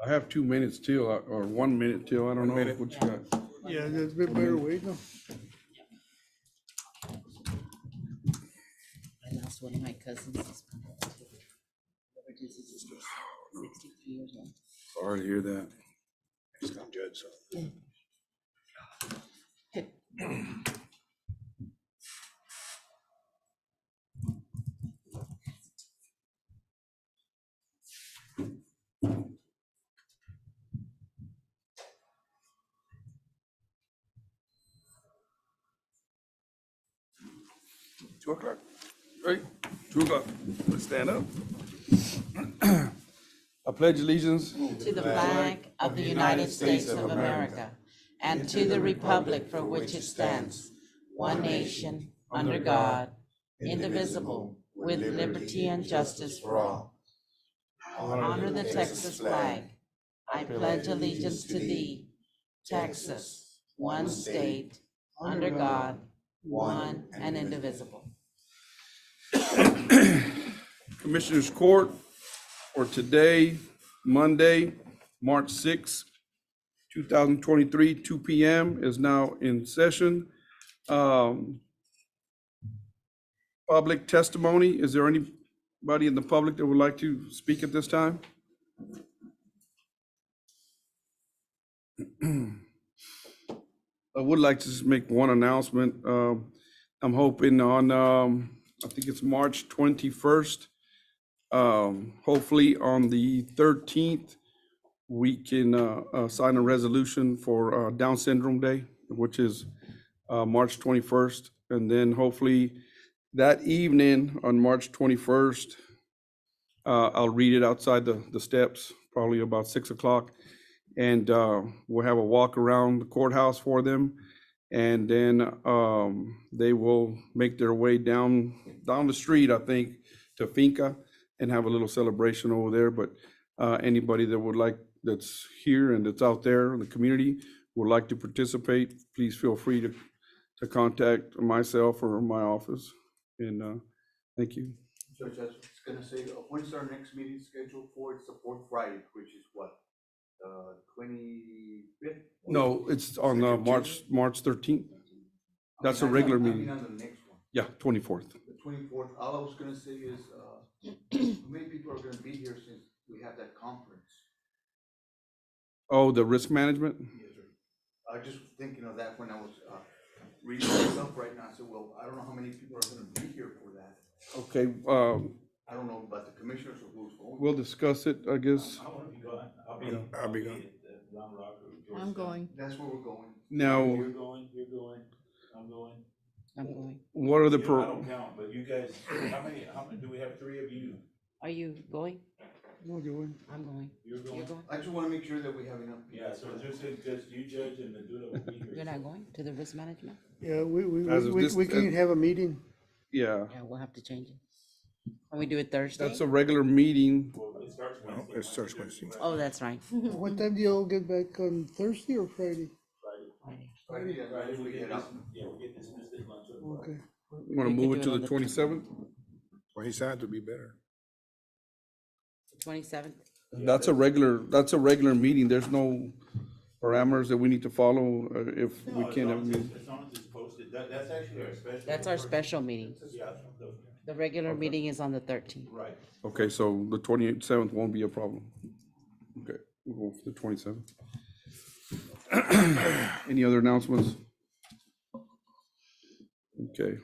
I have 2 minutes till, or 1 minute till, I don't know what you got. Yeah, that's a bit better way, no? I lost one of my cousins. this month. Whoever did his sister, 63 years old. Sorry to hear that. It's not judge, so. 2 o'clock, right? 2 o'clock, let's stand up. I pledge allegiance To the flag of the United States of America and to the republic for which it stands, one nation, under God, indivisible, with liberty and justice for all. Honor the Texas flag. I pledge allegiance to thee, Texas, one state, under God, one and indivisible. Commissioners Court for today, Monday, March 6, 2023, 2 p.m. is now in session. Public testimony, is there anybody in the public that would like to speak at this time? I would like to just make one announcement. I'm hoping on, I think it's March 21st. Hopefully on the 13th, we can sign a resolution for Down Syndrome Day, which is March 21st. And then hopefully that evening on March 21st, I'll read it outside the steps, probably about 6 o'clock. And we'll have a walk around the courthouse for them. And then they will make their way down the street, I think, to Finca and have a little celebration over there. But anybody that would like, that's here and that's out there in the community, would like to participate, please feel free to contact myself or my office. And thank you. Judge, I was gonna say, when's our next meeting scheduled for? It's the fourth Friday, which is what, 25th? No, it's on March 13th. That's a regular meeting. I mean, on the next one, Yeah, 24th. the 24th. All I was gonna say is, many people are gonna be here since we have that conference. Oh, the risk management? I was just thinking of that when I was reading myself right now. I said, well, I don't know how many people are gonna be here for that. Okay, I don't know about the commissioners or who's going. we'll discuss it, I guess. I want to be gone. I'll be gone. at Round Rock or Georgetown. I'm going. That's where we're going. Now, You're going, I'm going. I'm going. what are the I don't count, but you guys, how many, do we have 3 of you? Are you going? No, you wouldn't. I'm going. You're You're going? going? I just wanna make sure that we have enough. Yeah, so just you judge and the dude will be here. You're not going to the risk management? Yeah, As of this- we can have a meeting. yeah, Yeah, we'll have to change it. Can we do it Thursday? that's a regular meeting. Well, it starts Wednesday. It starts Wednesday. Oh, that's right. What time do y'all get back, on Thursday or Friday? Friday. Friday, Friday, we we get get this, out. yeah, we get dismissed at lunch. Okay. You want to We could move do it to it on the the 27th? Well, he said to be better. 27th? That's a regular meeting. There's no parameters that we need to follow if we can't have a meeting. As long as it's posted, that's actually our special. That's our special meeting. Yeah, The regular meeting is on the 13th. right. Okay, so the 27th won't be a problem. Okay, we'll go for the 27th. Any other announcements? Okay,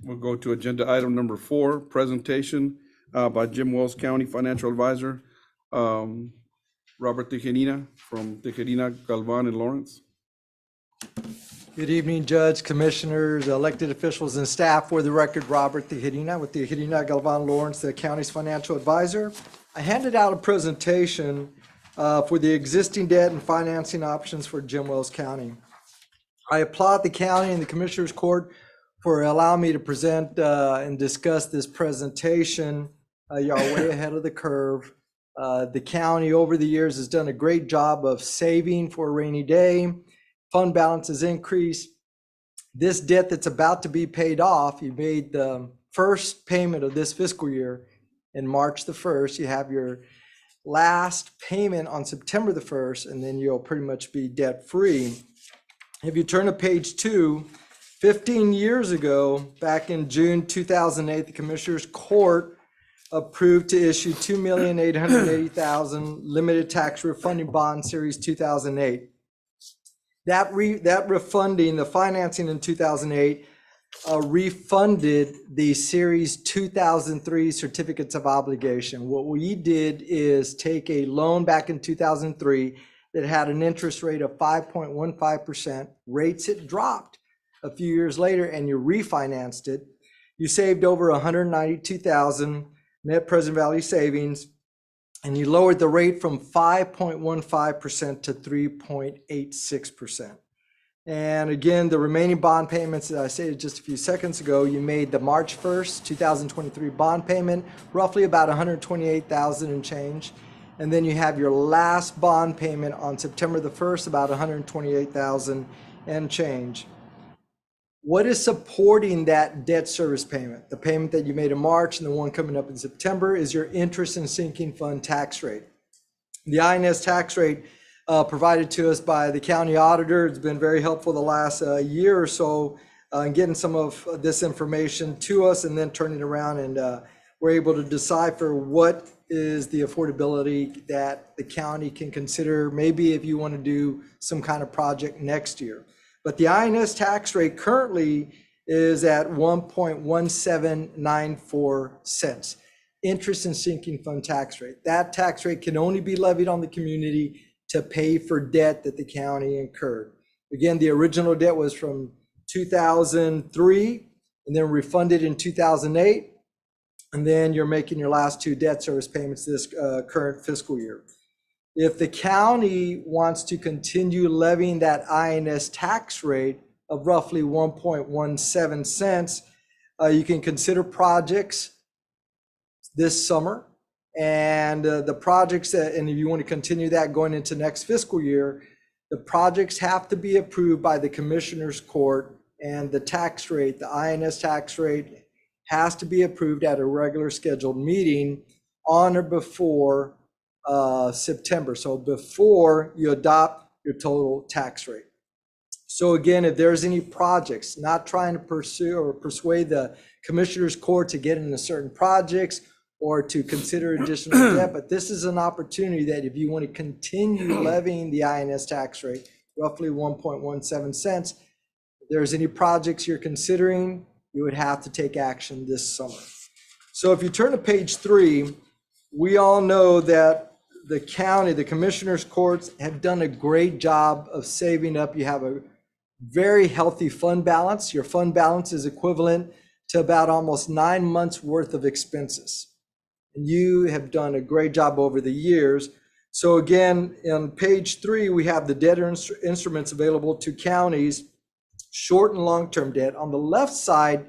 we'll go to agenda item number 4, presentation by Jim Wells County Financial Advisor, Robert Tijerina from Tijerina, Galvan, and Lawrence. Good evening, Judge, Commissioners, elected officials, and staff. For the record, Robert Tijerina with Tijerina, Galvan, Lawrence, the county's financial advisor. I handed out a presentation for the existing debt and financing options for Jim Wells County. I applaud the county and the Commissioners Court for allowing me to present and discuss this presentation. Y'all are way ahead of the curve. The county over the years has done a great job of saving for a rainy day. Fund balance has increased. This debt that's about to be paid off, you made the first payment of this fiscal year in March the 1st. You have your last payment on September the 1st, and then you'll pretty much be debt free. If you turn to page 2, 15 years ago, back in June 2008, the Commissioners Court approved to issue 2,880,000 limited tax refunding bond series 2008. That refunding, the financing in 2008, refunded the series 2003 certificates of obligation. What we did is take a loan back in 2003 that had an interest rate of 5.15%. Rates had dropped a few years later, and you refinanced it. You saved over 192,000 net present value savings, and you lowered the rate from 5.15% to 3.86%. And again, the remaining bond payments that I stated just a few seconds ago, you made the March 1st, 2023 bond payment, roughly about 128,000 and change. And then you have your last bond payment on September the 1st, about 128,000 and change. What is supporting that debt service payment? The payment that you made in March and the one coming up in September is your interest and sinking fund tax rate. The INS tax rate provided to us by the county auditor has been very helpful the last year or so in getting some of this information to us and then turning it around, and we're able to decipher what is the affordability that the county can consider, maybe if you want to do some kind of project next year. But the INS tax rate currently is at 1.1794 cents, interest and sinking fund tax rate. That tax rate can only be levied on the community to pay for debt that the county incurred. Again, the original debt was from 2003 and then refunded in 2008. And then you're making your last two debt service payments this current fiscal year. If the county wants to continue levying that INS tax rate of roughly 1.17 cents, you can consider projects this summer. And the projects that, and if you want to continue that going into next fiscal year, the projects have to be approved by the Commissioners Court, and the tax rate, the INS tax rate, has to be approved at a regular scheduled meeting on or before September. So before you adopt your total tax rate. So again, if there's any projects, not trying to pursue or persuade the Commissioners Court to get into certain projects or to consider additional debt, but this is an opportunity that if you want to continue levying the INS tax rate, roughly 1.17 cents, if there's any projects you're considering, you would have to take action this summer. So if you turn to page 3, we all know that the county, the Commissioners Courts have done a great job of saving up. You have a very healthy fund balance. Your fund balance is equivalent to about almost 9 months worth of expenses. And you have done a great job over the years. So again, on page 3, we have the debt instruments available to counties, short and long-term debt. On the left side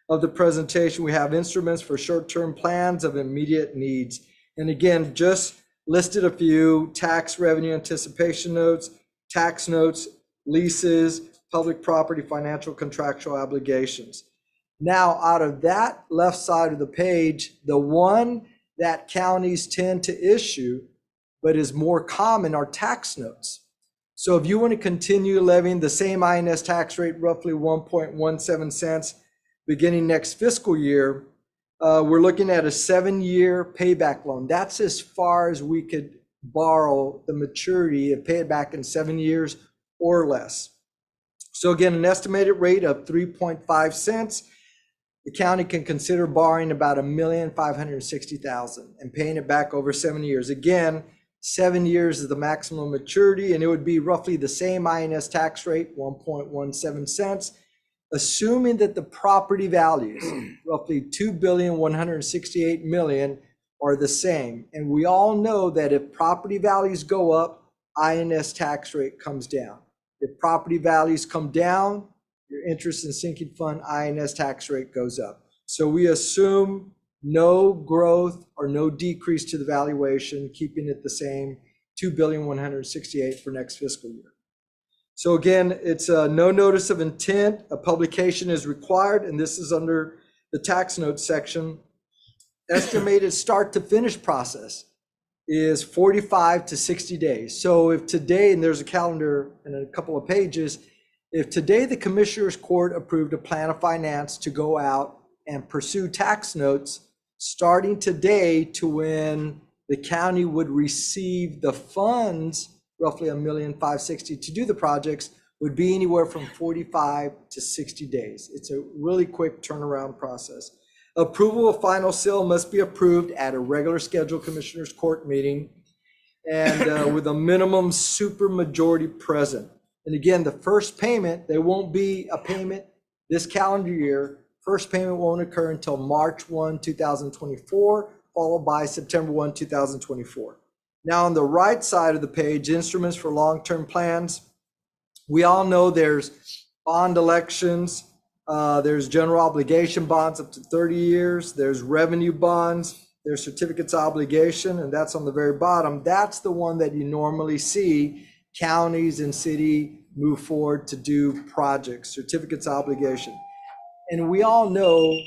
of the presentation, we have instruments for short-term plans of immediate needs. And again, just listed a few: tax revenue anticipation notes, tax notes, leases, public property, financial contractual obligations. Now, out of that left side of the page, the one that counties tend to issue, but is more common, are tax notes. So if you want to continue levying the same INS tax rate, roughly 1.17 cents, beginning next fiscal year, we're looking at a 7-year payback loan. That's as far as we could borrow the maturity and pay it back in 7 years or less. So again, an estimated rate of 3.5 cents. The county can consider borrowing about $1,560,000 and paying it back over 7 years. Again, 7 years is the maximum maturity, and it would be roughly the same INS tax rate, 1.17 cents, assuming that the property values, roughly $2,168,000,000, are the same. And we all know that if property values go up, INS tax rate comes down. If property values come down, your interest and sinking fund INS tax rate goes up. So we assume no growth or no decrease to the valuation, keeping it the same, $2,168,000 for next fiscal year. So again, it's no notice of intent. A publication is required, and this is under the tax notes section, estimated start to finish process is 45 to 60 days. So if today, and there's a calendar and a couple of pages, if today the Commissioners Court approved a plan of finance to go out and pursue tax notes, starting today to when the county would receive the funds, roughly $1,560,000 to do the projects, would be anywhere from 45 to 60 days. It's a really quick turnaround process. Approval of final sale must be approved at a regular scheduled Commissioners Court meeting and with a minimum supermajority present. And again, the first payment, there won't be a payment this calendar year. First payment won't occur until March 1, 2024, followed by September 1, 2024. Now on the right side of the page, instruments for long-term plans. We all know there's bond elections, there's general obligation bonds up to 30 years, there's revenue bonds, there's certificates of obligation, and that's on the very bottom. That's the one that you normally see counties and city move forward to do projects, certificates of obligation. And we all know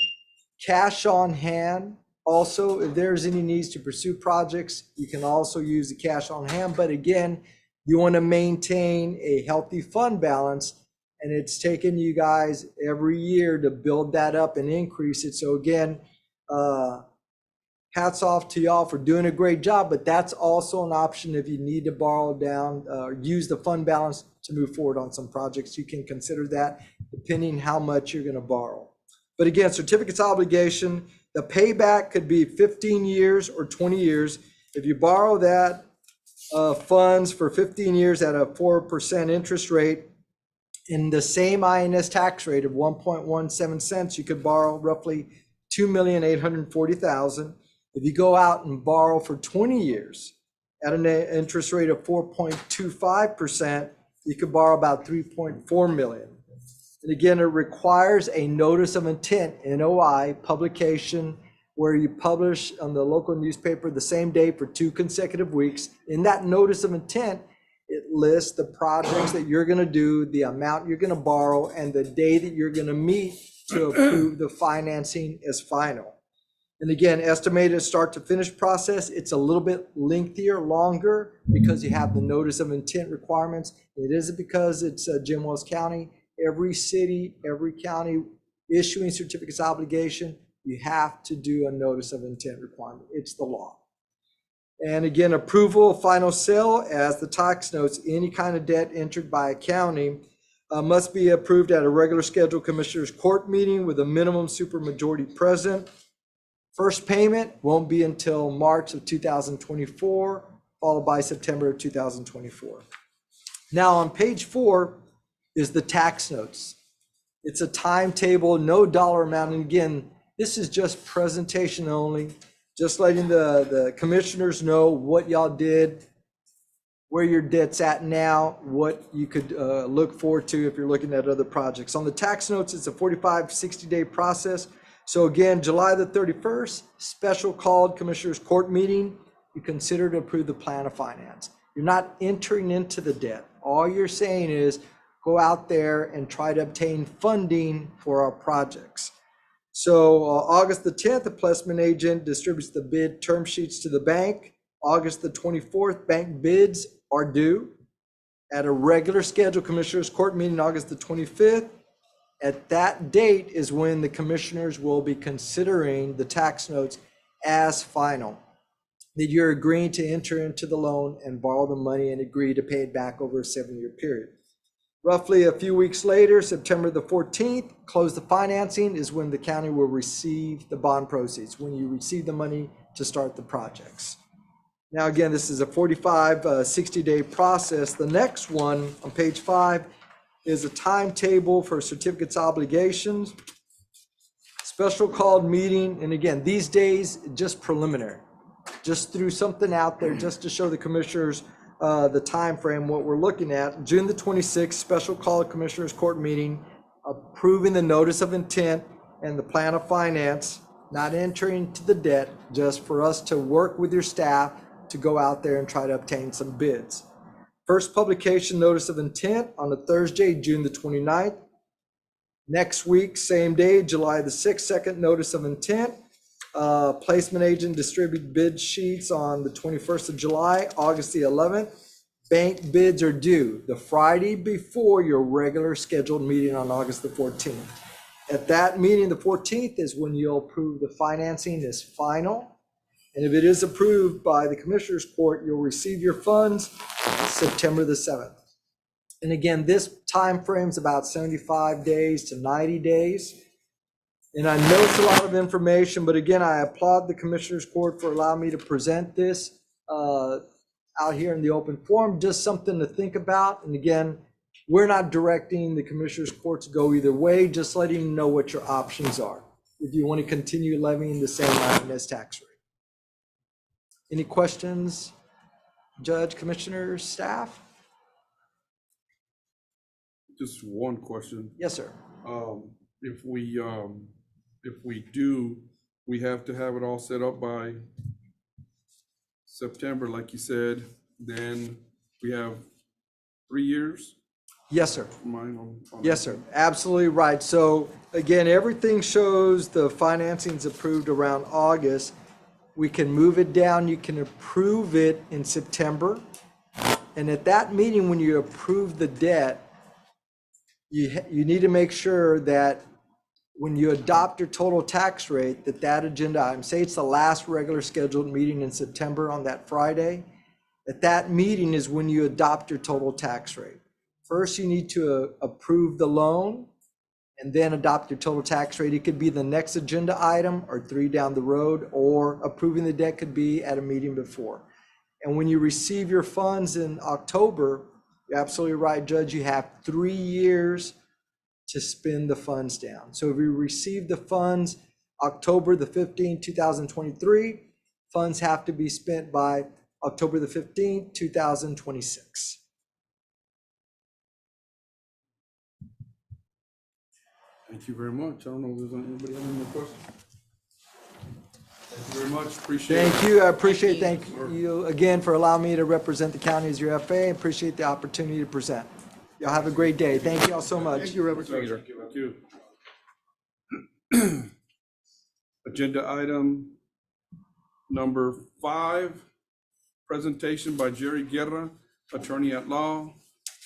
cash on hand. Also, if there's any needs to pursue projects, you can also use the cash on hand. But again, you want to maintain a healthy fund balance, and it's taken you guys every year to build that up and increase it. So again, hats off to y'all for doing a great job, but that's also an option if you need to borrow down or use the fund balance to move forward on some projects. You can consider that depending how much you're going to borrow. But again, certificates of obligation, the payback could be 15 years or 20 years. If you borrow that funds for 15 years at a 4% interest rate, in the same INS tax rate of 1.17 cents, you could borrow roughly $2,840,000. If you go out and borrow for 20 years at an interest rate of 4.25%, you could borrow about $3.4 million. And again, it requires a notice of intent, NOI, publication, where you publish on the local newspaper the same day for 2 consecutive weeks. In that notice of intent, it lists the projects that you're going to do, the amount you're going to borrow, and the day that you're going to meet to approve the financing as final. And again, estimated start to finish process, it's a little bit lengthier, longer, because you have the notice of intent requirements. It isn't because it's Jim Wells County. Every city, every county issuing certificates of obligation, you have to do a notice of intent requirement. It's the law. And again, approval of final sale as the tax notes, any kind of debt entered by a county must be approved at a regular scheduled Commissioners Court meeting with a minimum supermajority present. First payment won't be until March of 2024, followed by September of 2024. Now on page 4 is the tax notes. It's a timetable, no dollar amount. And again, this is just presentation only, just letting the commissioners know what y'all did, where your debt's at now, what you could look forward to if you're looking at other projects. On the tax notes, it's a 45, 60-day process. So again, July the 31st, special called Commissioners Court meeting, you consider to approve the plan of finance. You're not entering into the debt. All you're saying is go out there and try to obtain funding for our projects. So August the 10th, the placement agent distributes the bid term sheets to the bank. August the 24th, bank bids are due. At a regular scheduled Commissioners Court meeting, August the 25th, at that date is when the commissioners will be considering the tax notes as final, that you're agreeing to enter into the loan and borrow the money and agree to pay it back over a 7-year period. Roughly a few weeks later, September the 14th, close the financing is when the county will receive the bond proceeds, when you receive the money to start the projects. Now, again, this is a 45, 60-day process. The next one on page 5 is a timetable for certificates obligations, special called meeting. And again, these days, just preliminary, just threw something out there just to show the commissioners the time frame, what we're looking at. June the 26th, special called Commissioners Court meeting, approving the notice of intent and the plan of finance, not entering into the debt, just for us to work with your staff to go out there and try to obtain some bids. First publication notice of intent on a Thursday, June the 29th. Next week, same day, July the 6th, second notice of intent. Placement agent distribute bid sheets on the 21st of July, August the 11th. Bank bids are due the Friday before your regular scheduled meeting on August the 14th. At that meeting, the 14th, is when you'll approve the financing is final. And if it is approved by the Commissioners Court, you'll receive your funds September the 7th. And again, this time frame is about 75 days to 90 days. And I know it's a lot of information, but again, I applaud the Commissioners Court for allowing me to present this out here in the open forum, just something to think about. And again, we're not directing the Commissioners Court to go either way, just letting you know what your options are if you want to continue levying the same IMS tax rate. Any questions, Judge, Commissioners, staff? Just one question. Yes, sir. If we do, we have to have it all set up by September, like you said, then we have 3 years. Yes, sir. Mine on Yes, sir. Absolutely right. So again, everything shows the financing's approved around August. We can move it down. You can approve it in September. And at that meeting, when you approve the debt, you need to make sure that when you adopt your total tax rate, that agenda item, say it's the last regular scheduled meeting in September on that Friday, at that meeting is when you adopt your total tax rate. First, you need to approve the loan and then adopt your total tax rate. It could be the next agenda item or 3 down the road, or approving the debt could be at a meeting before. And when you receive your funds in October, you're absolutely right, Judge, you have 3 years to spend the funds down. So if you receive the funds October the 15th, 2023, funds have to be spent by October the 15th, 2026. Thank you very much. I don't know if there's anybody have any more questions. Thank you very much. Appreciate it. Thank you. I appreciate, Thank thank you again for allowing me to represent the county as your FA. Appreciate the opportunity to present. Y'all have a great day. Thank you all so much. Thank you, Robert. Thank you. Agenda item number 5, presentation by Jerry Guerra, attorney at law,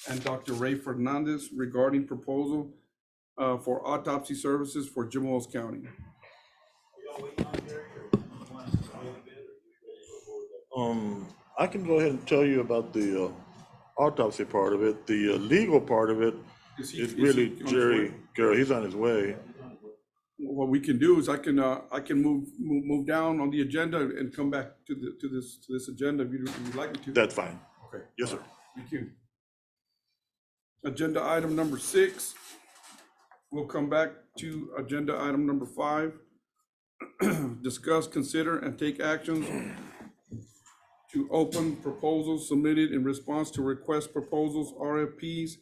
and Dr. Ray Fernandez regarding proposal for autopsy services for Jim Wells County. I can go ahead and tell you about the autopsy part of it. The legal part of it is really on his Jerry way? Garrett. He's on his way. What we can do is I can move down on the agenda and come back to this agenda if you'd like me to. That's fine. Okay. Yes, sir. Thank you. Agenda item number 6. We'll come back to agenda item number 5. Discuss, consider, and take actions to open proposals submitted in response to request proposals, RFPs,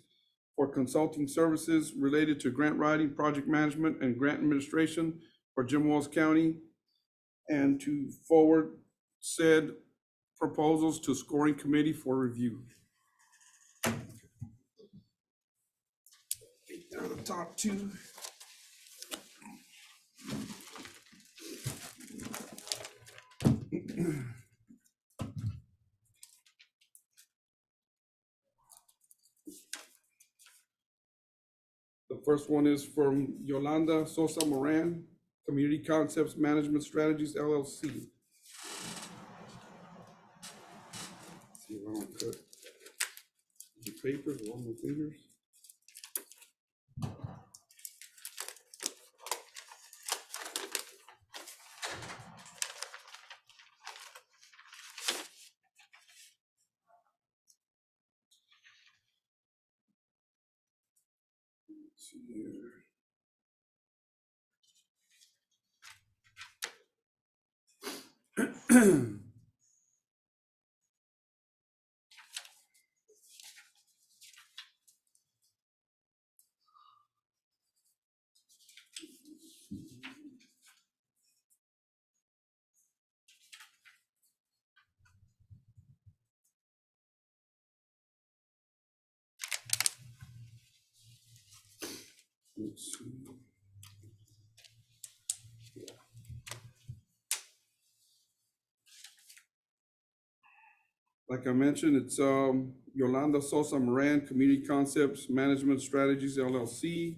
for consulting services related to grant writing, project management, and grant administration for Jim Wells County, and to forward said proposals to scoring committee for review. Down the top 2. The first one is from Yolanda Sosa Moran, Community Concepts Management Strategies, LLC. See if I don't cut the papers or my fingers. Let's see here. Let's see. Like I mentioned, it's Yolanda Sosa Moran, Community Concepts Management Strategies LLC.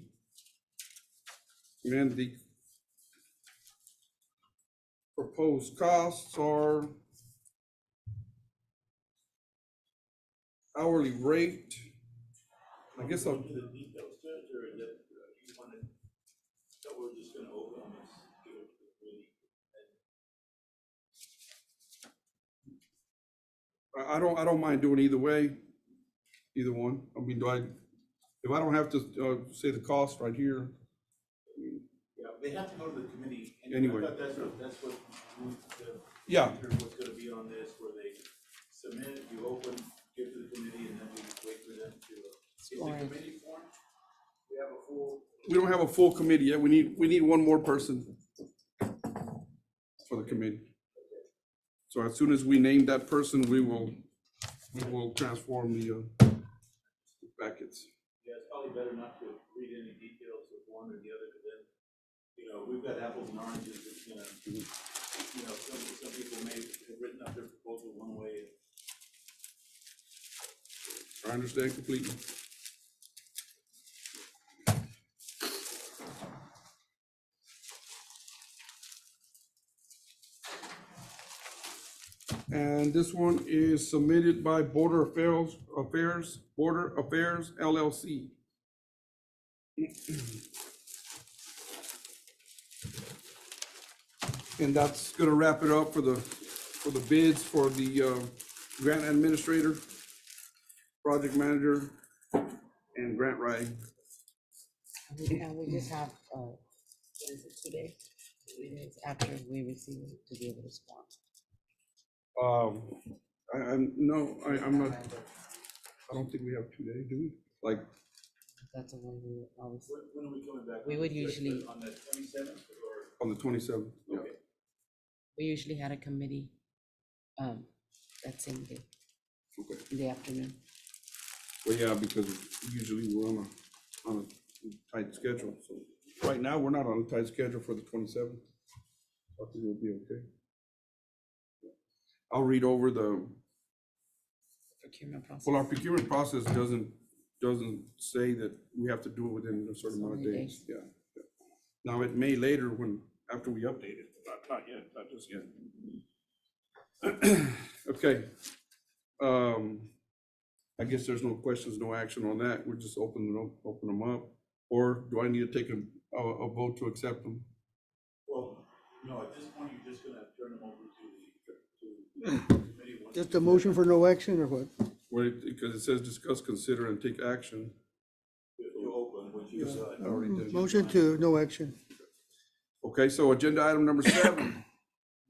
And the proposed costs are hourly rate. I guess I'll, The details, Judge, or that you wanted, that we're just gonna open on this, give it to the committee. I don't mind doing either way, either one. I mean, if I don't have to say the cost right here, Yeah, they have to go to the committee. And Anyway. I thought that's what, yeah, what's gonna be on this, where they submit, you open, give to the committee, and then we wait for them to. Is the committee formed? We have a full. we don't have a full committee yet. We need one more person for the committee. So as soon as we name that person, we will transform the packets. Yeah, it's probably better not to read any details of one or the other, because then, we've got apples and oranges, it's gonna, some people may have written up their proposal one way. I understand completely. And this one is submitted by Border Affairs LLC. And that's gonna wrap it up for the bids for the grant administrator, project manager, and grant writing. And we just have, what is it, 2 days? 3 days after we receive it to be able to respond. I'm not, I don't think we have 2 days, do we? Like, That's the one we always, When are we coming back? We would usually- On the 27th, or? on the 27th, yeah. Okay. we usually had a committee, that same day, Okay. in the afternoon. Well, yeah, because usually we're on a tight schedule, so right now, we're not on a tight schedule for the 27th. I think we'll be okay. I'll read over Procurement process. well, our procurement process doesn't say that we have to do it within a certain amount of So many days, yeah. Yeah. Now, it may later after we update it, not yet, not just yet. Okay. I guess there's no questions, no action on that. We're just open them up. Or do I need to take a vote to accept them? Well, no, at this point, you're just gonna turn them over to the committee. once Just you a do motion that. for no action or what? Because it says discuss, consider, and take action. You open, what you decide. I already did. Motion to no action. Okay, so agenda item number 7,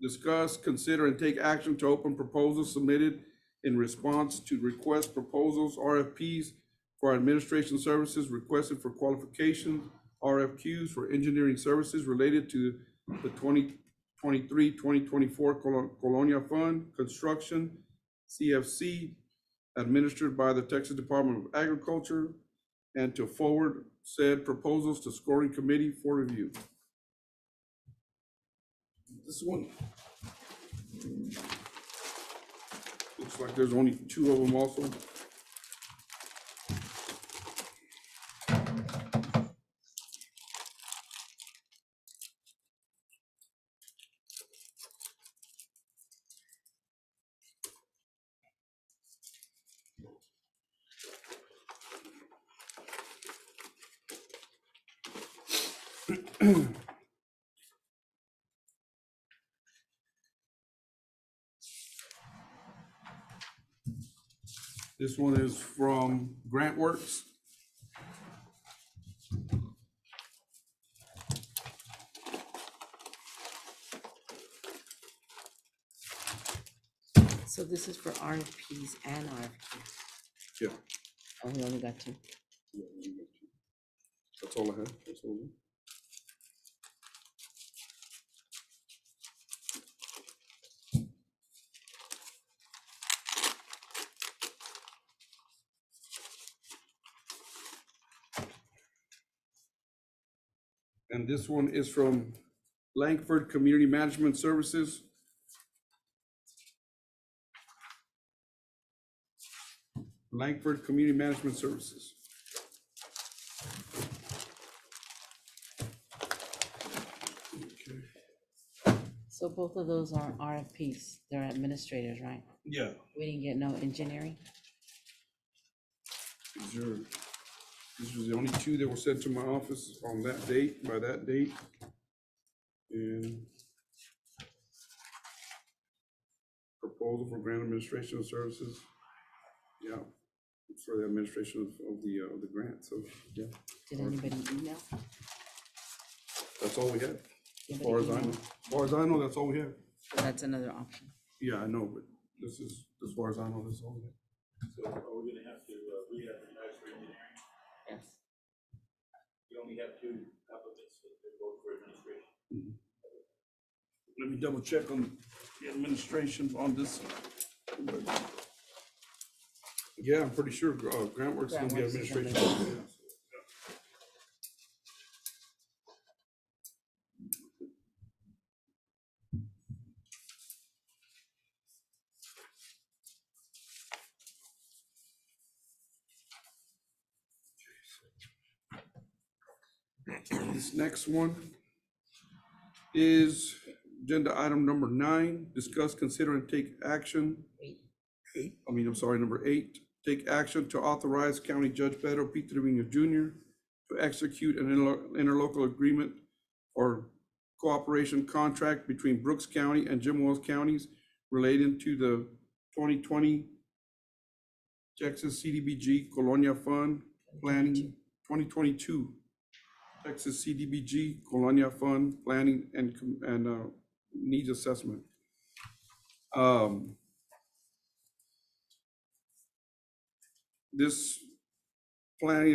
discuss, consider, and take action to open proposals submitted in response to request proposals, RFPs for administration services requested for qualifications, RFQs for engineering services related to the 2023-2024 Colonia Fund, construction, CFC, administered by the Texas Department of Agriculture, and to forward said proposals to scoring committee for review. This one looks like there's only 2 of them also. This one is from GrantWorks. So this is for RFPs and RFQs. Yeah. Oh, we only got 2. That's all I have. That's all I have. And this one is from Langford Community Management Services. Langford Community Management Services. So both of those are RFPs. They're administrators, right? Yeah. We didn't get no engineering. These are the only two that were sent to my office on that date, by that date. And proposal for grant administration services. Yeah, for the administration of the grant, so, yeah, Did anybody email? that's all we have. As Anybody far as I know, email? as far as I know, that's all we have. That's another option. Yeah, I know, but this is, as far as I know, this is all we have. So are we gonna have to re-advertise for engineering? Yes. You only have 2 applicants that vote for administration. Let me double check on the administration on this. Yeah, I'm pretty sure, GrantWorks is gonna be GrantWorks is administration. gonna Yeah. This next one is agenda item number 9, discuss, consider, and take action. Number 8, take action to authorize County Judge Pedro P. Trevino Jr. to execute an interlocal agreement or cooperation contract between Brooks County and Jim Wells counties relating to the 2020 Texas CDBG Colonia Fund Planning, 2022 Texas CDBG Colonia Fund Planning and Needs Assessment. This planning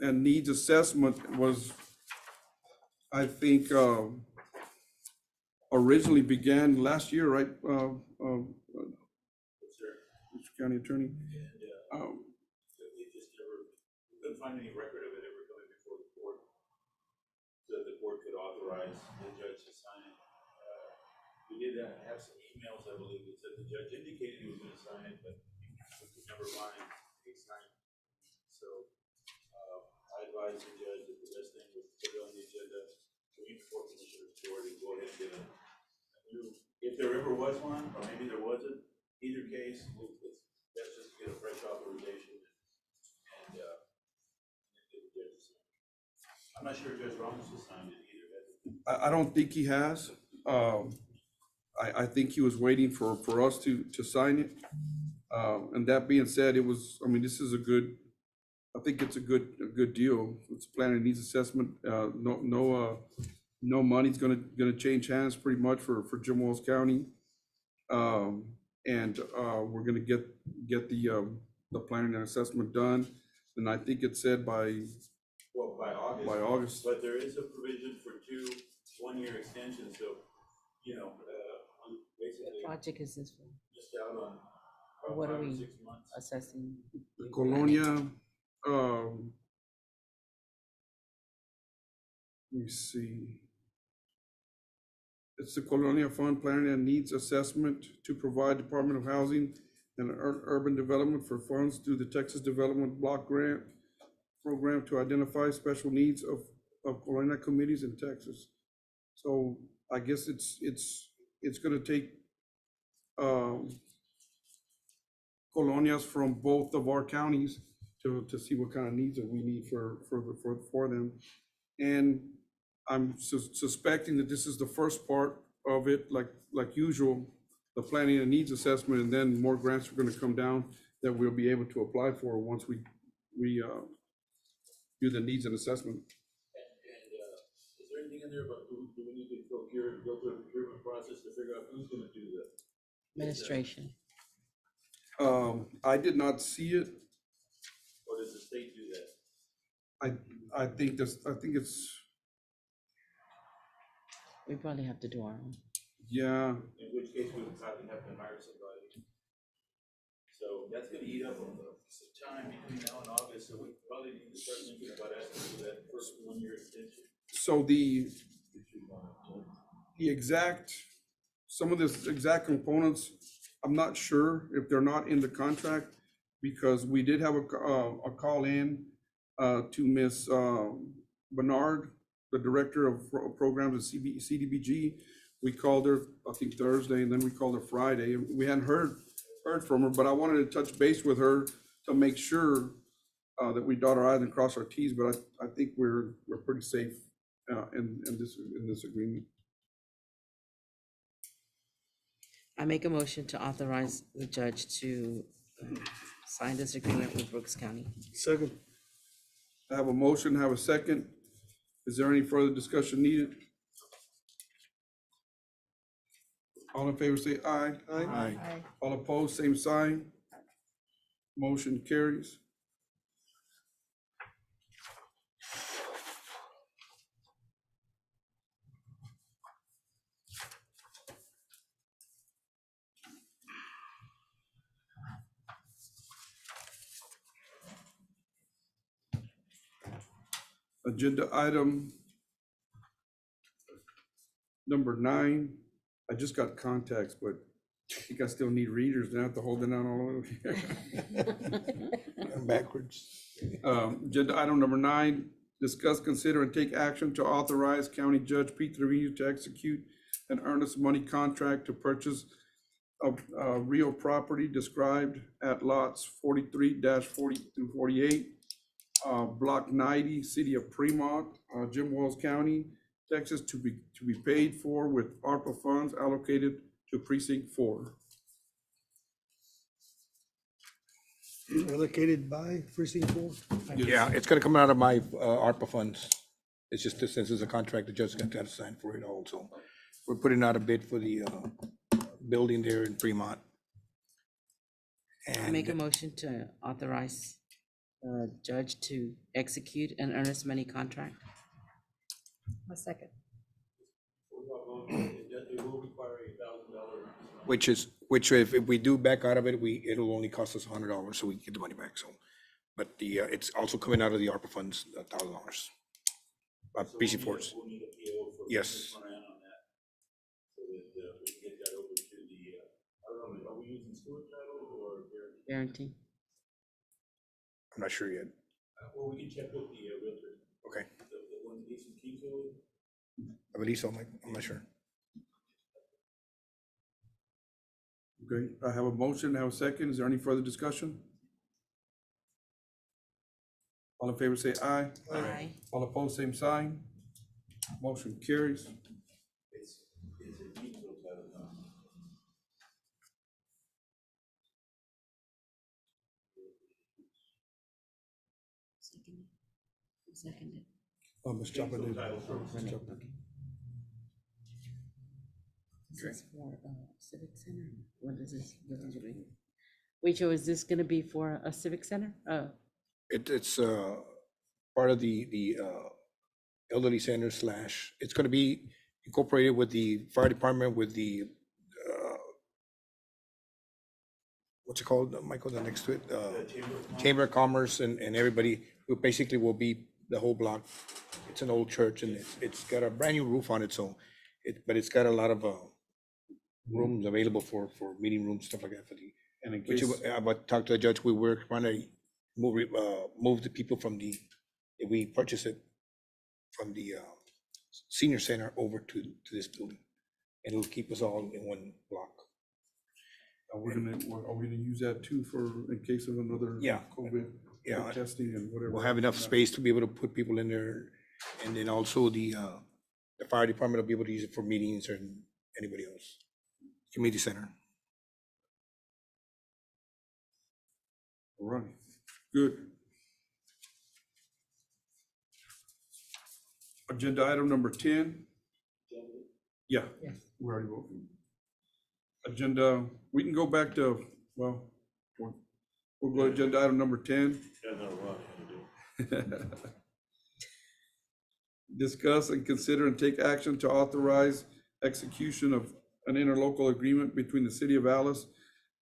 and needs assessment was, I think, originally began last year, right? Mr. County Attorney. It just never, we couldn't find any record of it ever coming before the court, so that the court could authorize the judge to sign it. We did have some emails, I believe, that said the judge indicated he was gonna sign it, but we could never find a sign. So, I advised the judge that the best thing was to put it on the agenda, bring it before Commissioner's Court, and go ahead and get a new, if there ever was one, or maybe there wasn't, either case, let's just get a fresh authorization and get the judge to sign. I'm not sure Judge Ramos has signed it either. I don't think he has. I think he was waiting for us to sign it. And that being said, this is I think it's a good deal. It's planning and needs assessment. No money's gonna change hands pretty much for Jim Wells County. And we're gonna get the planning and assessment done. And I think it said by August. But there is a provision for 2 one-year extensions, so, basically What project is this for? missed out on Or what are 5 or we 6 months. assessing? The Colonia, let me see. It's the Colonia Fund Planning and Needs Assessment to provide Department of Housing and Urban Development for funds through the Texas Development Block Grant Program to identify special needs of Colonia communities in Texas. So I guess it's gonna take colonias from both of our counties to see what kind of needs that we need for them. And I'm suspecting that this is the first part of it, like usual, the planning and needs assessment, and then more grants are gonna come down that we'll be able to apply for once we do the needs and assessment. And is there anything in there about do we need to go through a procurement process to figure out who's gonna do the Administration. I did not see it. or does the state do that? I think it's, We probably have to do our own. yeah, In which case we would probably have to hire somebody. So that's gonna eat up some time between now and August, so we probably need to start thinking about asking for that first 1-year extension. So the exact, some of the exact components, I'm not sure if they're not in the contract, because we did have a call in to Miss Bernard, the Director of Programs at CDBG. We called her, I think Thursday, and then we called her Friday, and we hadn't heard from her, but I wanted to touch base with her to make sure that we dot our i's and cross our t's, but I think we're pretty safe in this agreement. I make a motion to authorize the judge to sign this agreement with Brooks County. Second. I have a motion, have a second. Is there any further discussion needed? All in favor say aye. Aye. All opposed, same sign. Motion carries. Agenda item number 9. I just got contacts, but I think I still need readers, and I have to hold it down all over here. Backwards. Agenda item number 9, discuss, consider, and take action to authorize County Judge Pete Trevino to execute an earnest money contract to purchase of real property described at lots 43-40 through 48, Block 90, City of Fremont, Jim Wells County, Texas, to be paid for with ARPA funds allocated to Precinct 4. Allocated by precinct 4. Yeah, it's gonna come out of my ARPA funds. It's just that since it's a contract, the judge got to sign for it also. We're putting out a bid for the building there in Fremont. I make a And motion to authorize the judge to execute an earnest money contract. A second. It will require $1,000. which if we do back out of it, it'll only cost us $100, so we get the money back, so. But it's also coming out of the ARPA funds, $1,000. PC Force, We'll need a PO for. Yes. front end on that. So that we can get that over to the, I don't know, are we using Stewart title or? Guarantee. I'm not sure yet. Well, we can check with the realtor, Okay, the one that needs some keys over. I believe so, Mike, I'm not sure. Okay, I have a motion, I have a second. Is there any further discussion? All in favor say aye. Aye. All opposed, same sign. Motion carries. It's a detailed title now. Seconded. Ms. Chapa did. Renee, okay. This is for Civic Center. What is this? Wait, Joe, is this gonna be for a civic center? It's part of the elderly center / it's gonna be incorporated with the fire department, with the what's it called, Michael, the next to it? Chamber of Commerce and everybody, who basically will be the whole block. It's an old church and it's got a brand new roof on it, so but it's got a lot of rooms available for meeting rooms, stuff like that for the. And in Which case, I talked to the judge, we were trying to move the people from if we purchase it from the senior center over to this building. And it'll keep us all in one block. are we gonna use that too for, in case of another Yeah. COVID Yeah, testing and whatever? we'll have enough space to be able to put people in there. And then also the fire department will be able to use it for meetings or anybody else. Community center. All right, good. Agenda item number 10. Yeah, Yes. we already voted. Agenda, we can go back to, well, we'll go to agenda item number 10. Yeah, no, what I had to do. Discuss and consider and take action to authorize execution of an interlocal agreement between the City of Alice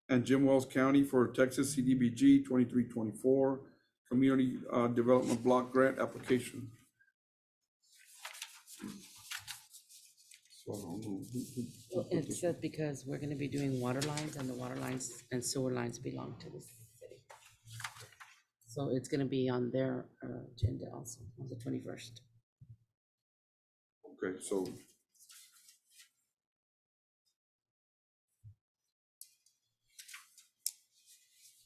and Jim Wells County for Texas CDBG 2324 Community Development Block Grant Application. So I don't know who Well, put it's this said because we're gonna be doing water lines, and the water lines and sewer lines belong to the city. So it's gonna be on their agenda also, on the 21st. Okay, so.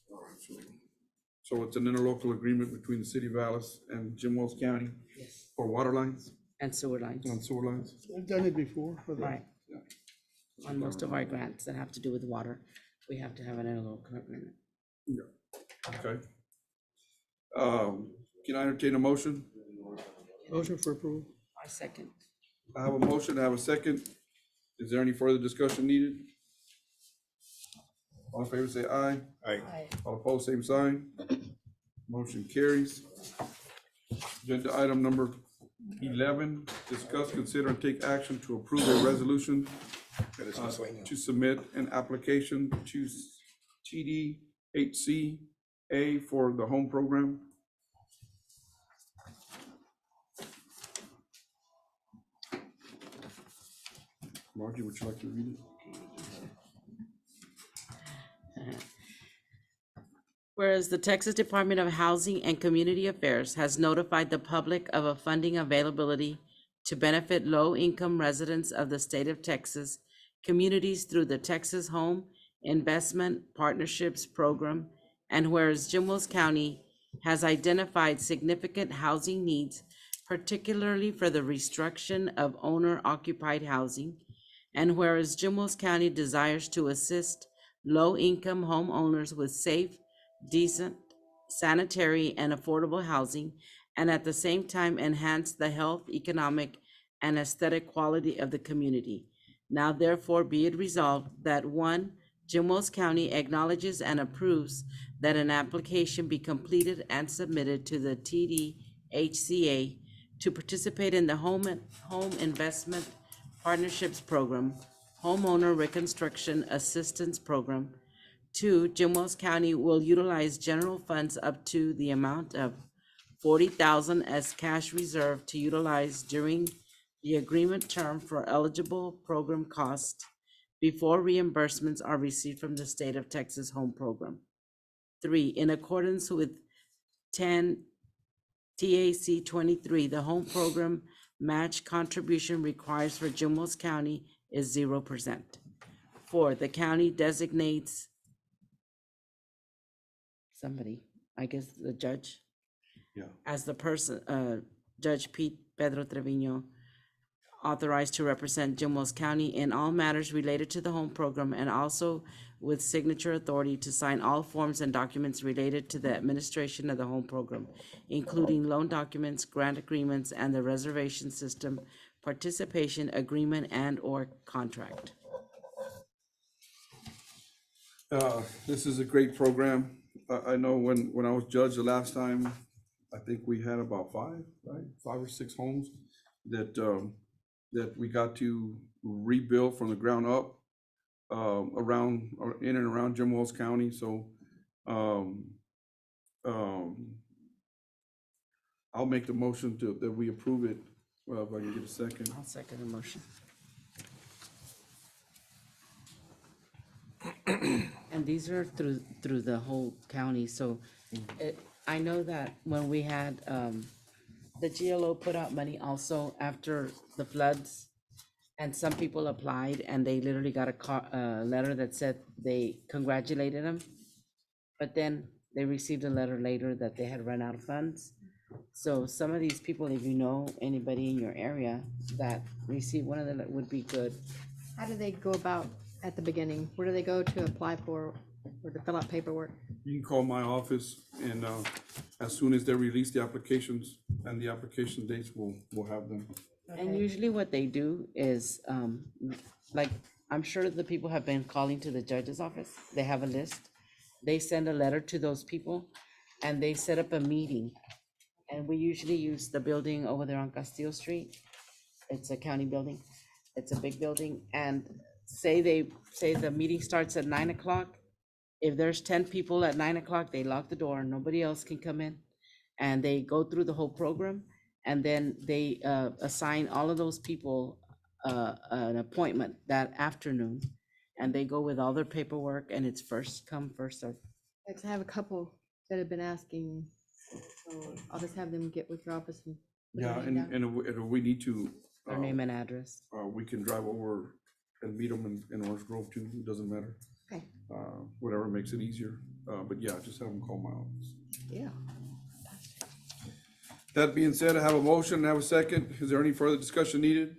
All right, so it's an interlocal agreement between the city of Alice and Jim Wells County Yes. for water lines And sewer lines, and sewer lines? I've done it before for the, right. On most of our grants that have to do with water, we have to have an interlocal agreement. Yeah, okay. Can I entertain a motion? motion for approval. I second. I have a motion, I have a second. Is there any further discussion needed? All in favor, say aye. Aye. All opposed, same sign. Motion carries. Agenda item number 11, discuss, consider, and take action to approve a resolution to submit an application to TDHCA for the home program. Margie, would you like to read it? Whereas the Texas Department of Housing and Community Affairs has notified the public of a funding availability to benefit low-income residents of the state of Texas communities through the Texas Home Investment Partnerships Program, and whereas Jim Wells County has identified significant housing needs, particularly for the restriction of owner-occupied housing, and whereas Jim Wells County desires to assist low-income homeowners with safe, decent, sanitary, and affordable housing, and at the same time enhance the health, economic, and aesthetic quality of the community. Now therefore be it resolved that 1, Jim Wells County acknowledges and approves that an application be completed and submitted to the TDHCA to participate in the Home Investment Partnerships Program, Homeowner Reconstruction Assistance Program. 2, Jim Wells County will utilize general funds up to the amount of $40,000 as cash reserve to utilize during the agreement term for eligible program costs before reimbursements are received from the state of Texas Home Program. 3, in accordance with 10 TAC 23, the home program match contribution requires for Jim Wells County is 0%. 4, the county designates somebody, I guess the judge, Yeah. as the person, Judge Pete Pedro Trevino, authorized to represent Jim Wells County in all matters related to the home program, and also with signature authority to sign all forms and documents related to the administration of the home program, including loan documents, grant agreements, and the reservation system participation agreement and/or contract. This is a great program. I know when I was judge the last time, I think we had about 5, right? 5 or 6 homes that, that we got to rebuild from the ground up, around, or in and around Jim Wells County. So, I'll make the motion that we approve it. Well, if I can get a second. I'll second the motion. And these are through the whole county, so I know that when we had, the GLO put out money also after the floods, and some people applied and they literally got a letter that said they congratulated them, but then they received a letter later that they had run out of funds. So some of these people, if you know anybody in your area that received one of them, that would be good. How do they go about at the beginning? Where do they go to apply for or to fill out paperwork? You can call my office, and as soon as they release the applications and the application dates, we'll have them. And usually what they do is, like, I'm sure the people have been calling to the judge's office. They have a list. They send a letter to those people and they set up a meeting. And we usually use the building over there on Castillo Street. It's a county building. It's a big building. And say the meeting starts at 9 o'clock. If there's 10 people at 9 o'clock, they lock the door, nobody else can come in. And they go through the whole program And then they assign all of those people an appointment that afternoon. And they go with all their paperwork, and it's first come, first served. Like, I have a couple that have been asking, so I'll just have them get with your office and. put their Yeah, name down. and if we need to, Their name and address. we can drive over and meet them in Orange Grove too, it doesn't matter. Okay, Whatever makes it easier, but yeah, just have them call my office. yeah. That being said, I have a motion and I have a second. Is there any further discussion needed?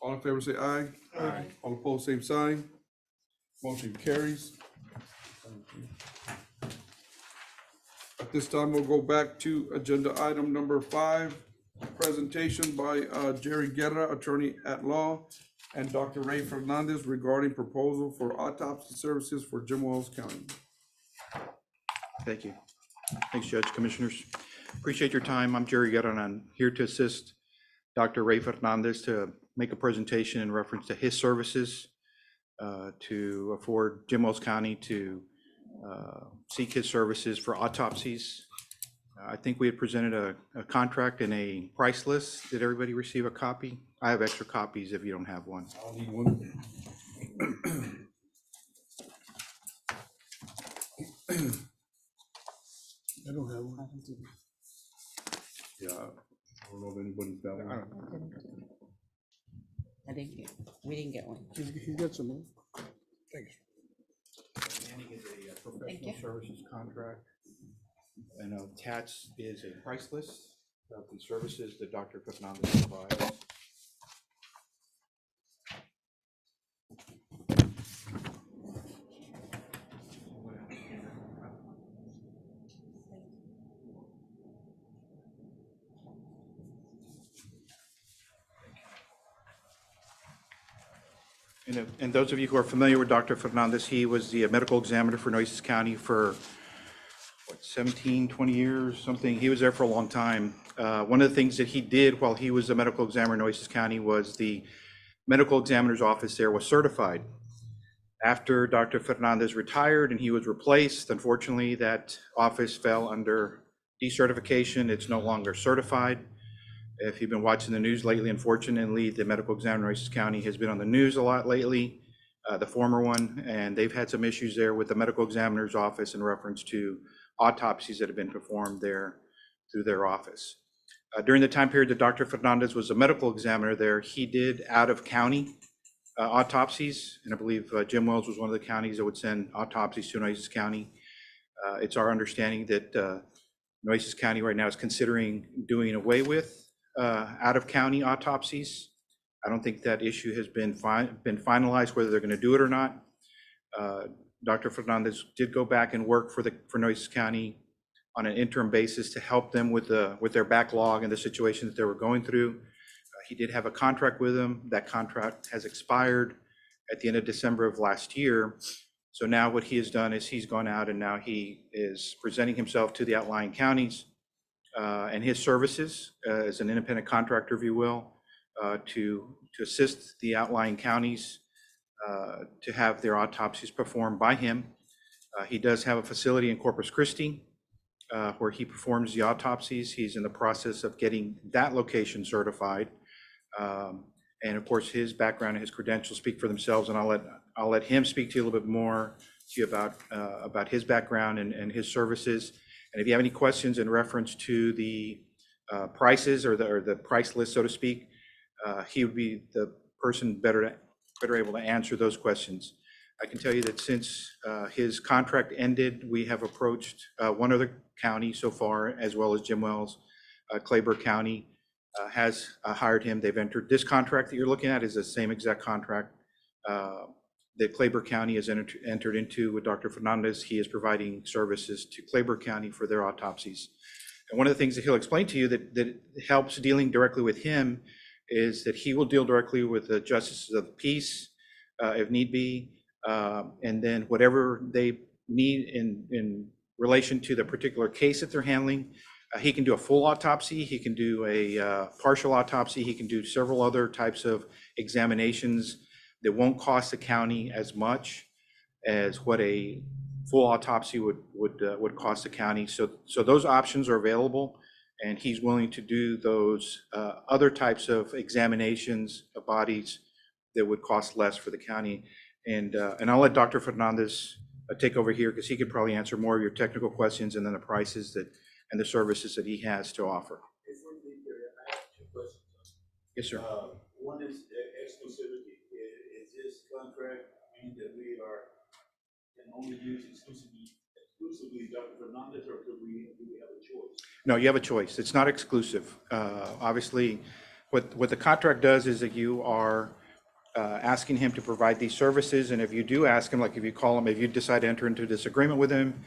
All in favor say aye. Aye. All opposed, same sign. Motion carries. At this time, we'll go back to agenda item number 5, presentation by Jerry Guerra, attorney at law, and Dr. Ray Fernandez regarding proposal for autopsy services for Jim Wells County. Thank you. Thanks, Judge, Commissioners. Appreciate your time. I'm Jerry Guerra, and I'm here to assist Dr. Ray Fernandez to make a presentation in reference to his services to afford Jim Wells County to seek his services for autopsies. I think we had presented a contract and a price list. Did everybody receive a copy? I have extra copies if you don't have one. I'll need one. I don't have one. Yeah, I don't know if anybody's got one. We didn't get one. He's got some more. Thanks. Annie is a professional services contract, and attached is a price list of the services that Dr. Fernandez provides. And those of you who are familiar with Dr. Fernandez, he was the medical examiner for Nueces County for, 17, 20 years, something. He was there for a long time. One of the things that he did while he was the medical examiner in Nueces County was the medical examiner's office there was certified. After Dr. Fernandez retired and he was replaced, unfortunately, that office fell under decertification. It's no longer certified. If you've been watching the news lately, unfortunately, the medical examiner in Nueces County has been on the news a lot lately, the former one, and they've had some issues there with the medical examiner's office in reference to autopsies that have been performed there through their office. During the time period that Dr. Fernandez was a medical examiner there, he did out-of-county autopsies, and I believe Jim Wells was one of the counties that would send autopsies to Nueces County. It's our understanding that Nueces County right now is considering doing away with out-of-county autopsies. I don't think that issue has been finalized, whether they're going to do it or not. Dr. Fernandez did go back and work for Nueces County on an interim basis to help them with their backlog and the situation that they were going through. He did have a contract with them. That contract has expired at the end of December of last year. So now what he has done is he's gone out and now he is presenting himself to the outlying counties and his services as an independent contractor, if you will, to assist the outlying counties to have their autopsies performed by him. He does have a facility in Corpus Christi where he performs the autopsies. He's in the process of getting that location certified. And of course, his background and his credentials speak for themselves, and I'll let him speak to you a little bit more to you about his background and his services. And if you have any questions in reference to the prices or the price list, so to speak, he would be the person better able to answer those questions. I can tell you that since his contract ended, we have approached one other county so far, as well as Jim Wells. Claiborne County has hired him. They've entered this contract that you're looking at is the same exact contract that Claiborne County has entered into with Dr. Fernandez. He is providing services to Claiborne County for their autopsies. And one of the things that he'll explain to you that helps dealing directly with him is that he will deal directly with the justices of the peace if need be. And then whatever they need in relation to the particular case that they're handling, he can do a full autopsy, he can do a partial autopsy, he can do several other types of examinations that won't cost the county as much as what a full autopsy would cost the county. So those options are available, and he's willing to do those other types of examinations of bodies that would cost less for the county. And I'll let Dr. Fernandez take over here because he could probably answer more of your technical questions and then the prices that and the services that he has to offer. Before we leave here, I have two questions. Yes, sir. One is exclusivity. Is this contract mean that we can only use exclusively Dr. Fernandez, or do we have a choice? No, you have a choice. It's not exclusive. Obviously, what the contract does is that you are asking him to provide these services, and if you do ask him, like if you call him, if you decide to enter into this agreement with him,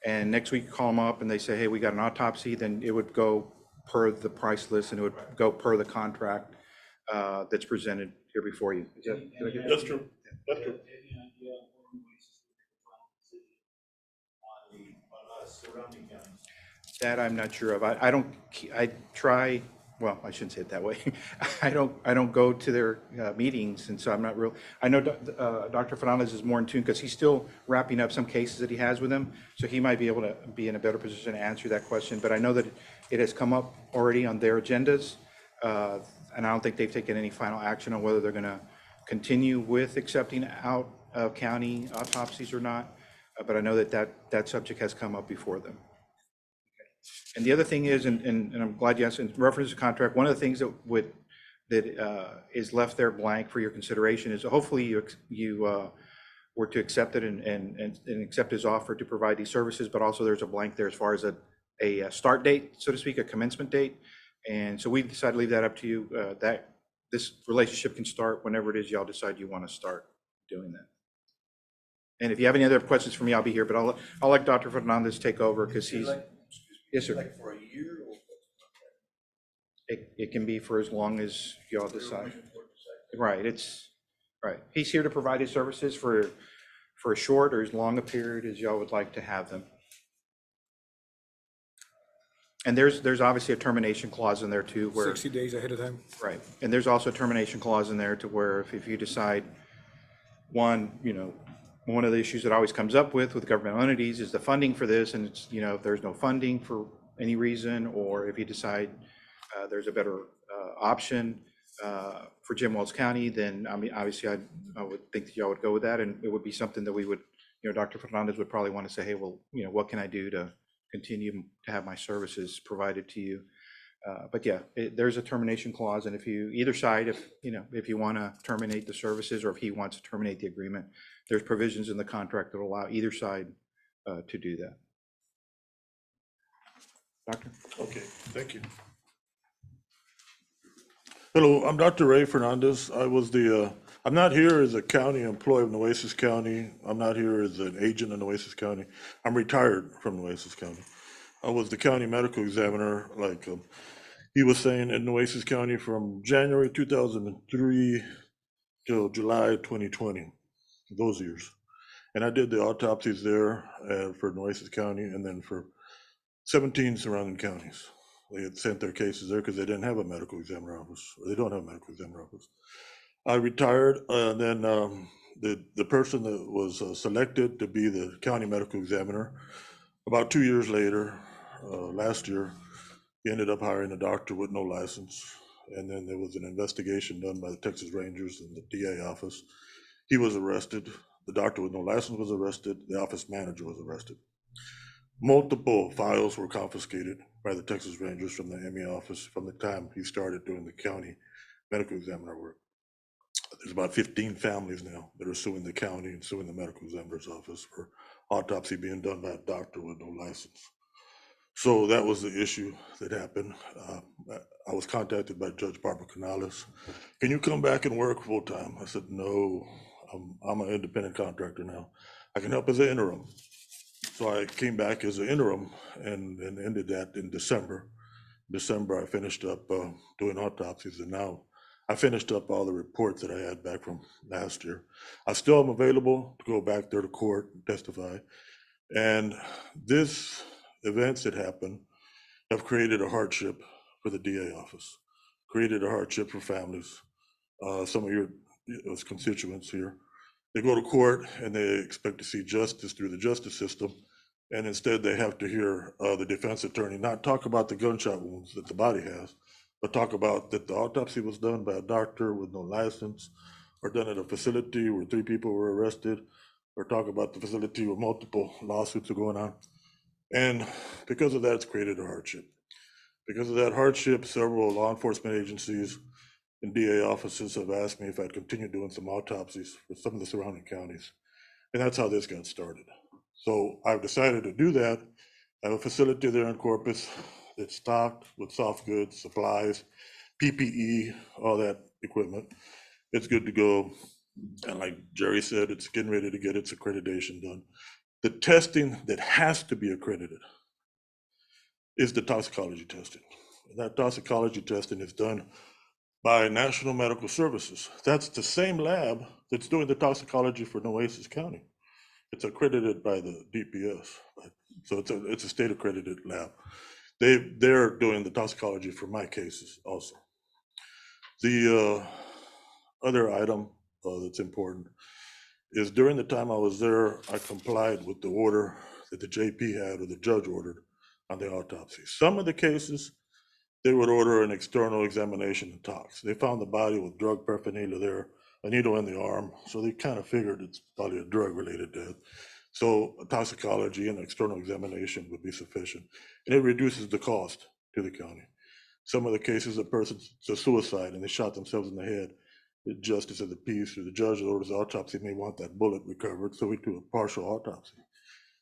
and next week you call him up and they say, hey, we got an autopsy, then it would go per the price list and it would go per the contract that's presented here before you. Is that good? That's true. That's true. Any idea on Oasis will make a final decision on us surrounding counties? That I'm not sure of. I try, well, I shouldn't say it that way. I don't go to their meetings, and so I'm not real. I know Dr. Fernandez is more in tune because he's still wrapping up some cases that he has with him, so he might be able to be in a better position to answer that question. But I know that it has come up already on their agendas, and I don't think they've taken any final action on whether they're going to continue with accepting out of county autopsies or not. But I know that subject has come up before them. And the other thing is, and I'm glad you asked, in reference to contract, one of the things that is left there blank for your consideration is hopefully you were to accept it and accept his offer to provide these services, but also there's a blank there as far as a start date, so to speak, a commencement date. And so we decided to leave that up to you, that this relationship can start whenever it is y'all decide you want to start doing that. And if you have any other questions for me, I'll be here, but I'll let Dr. Fernandez take over because he's. Yes, sir. Like for a year or? It can be for as long as y'all decide. Right, right. He's here to provide his services for a short or as long a period as y'all would like to have them. And there's obviously a termination clause in there too, where. 60 days ahead of time. Right, and there's also a termination clause in there to where if you decide, one of the issues that always comes up with governmental entities is the funding for this, and it's, if there's no funding for any reason, or if you decide there's a better option for Jim Wells County, then I mean, obviously I would think that y'all would go with that, and it would be something that we would, Dr. Fernandez would probably want to say, hey, well, what can I do to continue to have my services provided to you? But yeah, there's a termination clause, and if you, either side, if you want to terminate the services or if he wants to terminate the agreement, there's provisions in the contract that allow either side to do that. Doctor? Okay, thank you. Hello, I'm Dr. Ray Fernandez. I'm not here as a county employee of Nueces County. I'm not here as an agent in Nueces County. I'm retired from Nueces County. I was the county medical examiner, like he was saying, in Nueces County from January 2003 till July 2020, those years. And I did the autopsies there for Nueces County and then for 17 surrounding counties. They had sent their cases there because they didn't have a medical examiner office, or they don't have a medical examiner office. I retired, and then the person that was selected to be the county medical examiner, about 2 years later, last year, he ended up hiring a doctor with no license. And then there was an investigation done by the Texas Rangers and the DA office. He was arrested. The doctor with no license was arrested. The office manager was arrested. Multiple files were confiscated by the Texas Rangers from the ME office from the time he started doing the county medical examiner work. There's about 15 families now that are suing the county and suing the medical examiner's office for autopsy being done by a doctor with no license. So that was the issue that happened. I was contacted by Judge Barbara Canales. Can you come back and work full time? I said, no, I'm an independent contractor now. I can help as an interim. So I came back as an interim and ended that in December. December, I finished up doing autopsies, and now I finished up all the reports that I had back from last year. I still am available to go back there to court and testify. And this events that happen have created a hardship for the DA office, created a hardship for families. Some of your constituents here, they go to court and they expect to see justice through the justice system, And instead, they have to hear the defense attorney not talk about the gunshot wounds that the body has, but talk about that the autopsy was done by a doctor with no license, or done at a facility where 3 people were arrested, or talk about the facility where multiple lawsuits are going on. And because of that, it's created a hardship. Because of that hardship, several law enforcement agencies and DA offices have asked me if I'd continue doing some autopsies for some of the surrounding counties. And that's how this got started. So I've decided to do that. I have a facility there in Corpus that's stocked with soft goods, supplies, PPE, all that equipment. It's good to go. And like Jerry said, it's getting ready to get its accreditation done. The testing that has to be accredited is the toxicology testing. That toxicology testing is done by National Medical Services. That's the same lab that's doing the toxicology for Nueces County. It's accredited by the DPS, so it's a state accredited lab. They're doing the toxicology for my cases also. The other item that's important is during the time I was there, I complied with the order that the JP had, or the judge ordered, on the autopsy. Some of the cases, they would order an external examination and tox. They found the body with drug paraphernalia there, a needle in the arm, so they kind of figured it's probably a drug-related death. So toxicology and external examination would be sufficient, and it reduces the cost to the county. Some of the cases, a person's a suicide and they shot themselves in the head. The justice of the peace or the judge that orders the autopsy may want that bullet recovered, so we do a partial autopsy.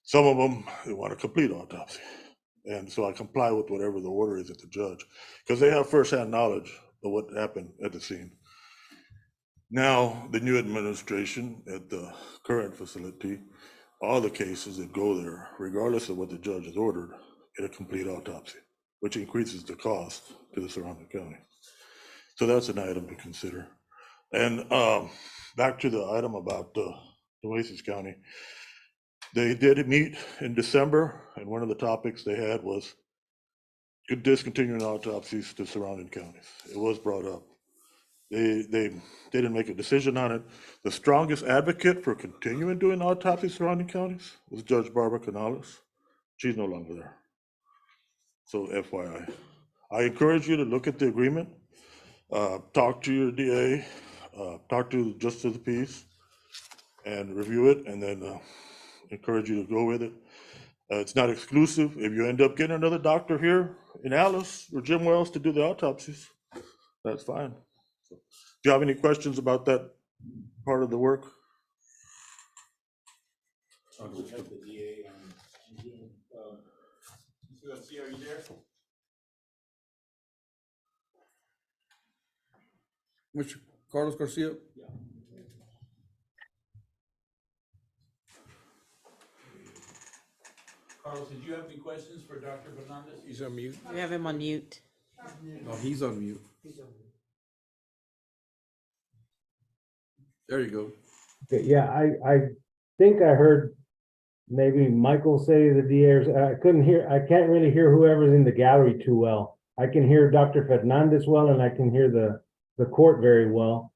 Some of them, they want a complete autopsy. And so I comply with whatever the order is at the judge, because they have firsthand knowledge of what happened at the scene. Now, the new administration at the current facility, all the cases that go there, regardless of what the judge has ordered, get a complete autopsy, which increases the cost to the surrounding county. So that's an item to consider. And back to the item about Nueces County, they did meet in December, and one of the topics they had was discontinuing autopsies to surrounding counties. It was brought up. They didn't make a decision on it. The strongest advocate for continuing doing autopsies surrounding counties was Judge Barbara Canales. She's no longer there. So FYI. I encourage you to look at the agreement, talk to your DA, talk to the Justice of the Peace, and review it, and then encourage you to go with it. It's not exclusive. If you end up getting another doctor here in Alice or Jim Wells to do the autopsies, that's fine. So, do you have any questions about that part of the work? We have the DA on Zoom. Mr. Garcia, are you there? Mr. Carlos Garcia? Yeah. Carlos, did you have any questions for Dr. Fernandez? He's on mute. We have him on mute. No, he's on mute. There you go. Okay, yeah, I think I heard maybe Michael say the DA's, I can't really hear whoever's in the gallery too well. I can hear Dr. Fernandez well, and I can hear the court very well.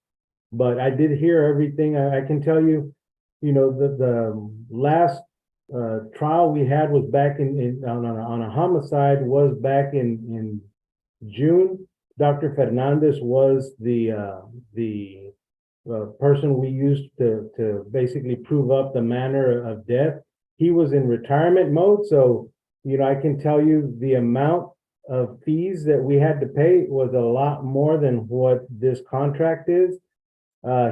But I did hear everything. I can tell you, the last trial we had was back on a homicide was back in June. Dr. Fernandez was the person we used to basically prove up the manner of death. He was in retirement mode, so I can tell you the amount of fees that we had to pay was a lot more than what this contract is.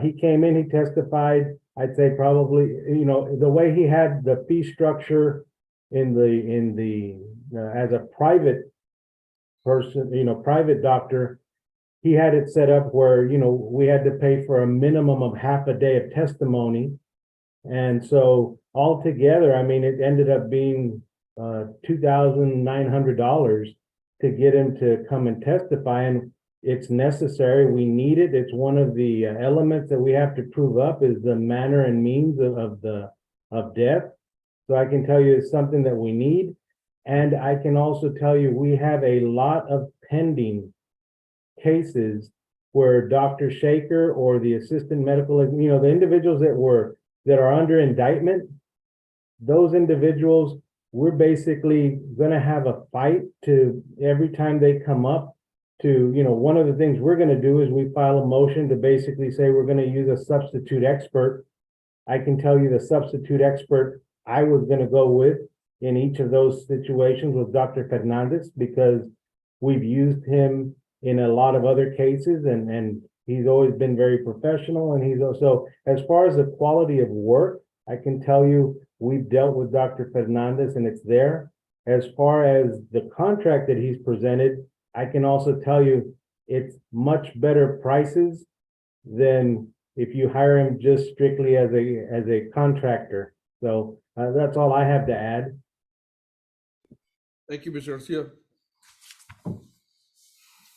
He came in, he testified, I'd say probably, the way he had the fee structure in the as a private person, private doctor, he had it set up where, we had to pay for a minimum of half a day of testimony. And so altogether, it ended up being $2,900 to get him to come and testify. And it's necessary, we need it. It's one of the elements that we have to prove up is the manner and means of death. So I can tell you it's something that we need. And I can also tell you we have a lot of pending cases where Dr. Shaker or the assistant medical, the individuals that are under indictment, those individuals we're basically gonna have a fight to, every time they come up to, one of the things we're gonna do is we file a motion to basically say we're gonna use a substitute expert. I can tell you the substitute expert I was gonna go with in each of those situations was Dr. Fernandez, because we've used him in a lot of other cases, and he's always been very professional, and he's also, as far as the quality of work, I can tell you, we've dealt with Dr. Fernandez and it's there. As far as the contract that he's presented, I can also tell you it's much better prices than if you hire him just strictly as a contractor. So that's all I have to add. Thank you, Mr. Garcia. Can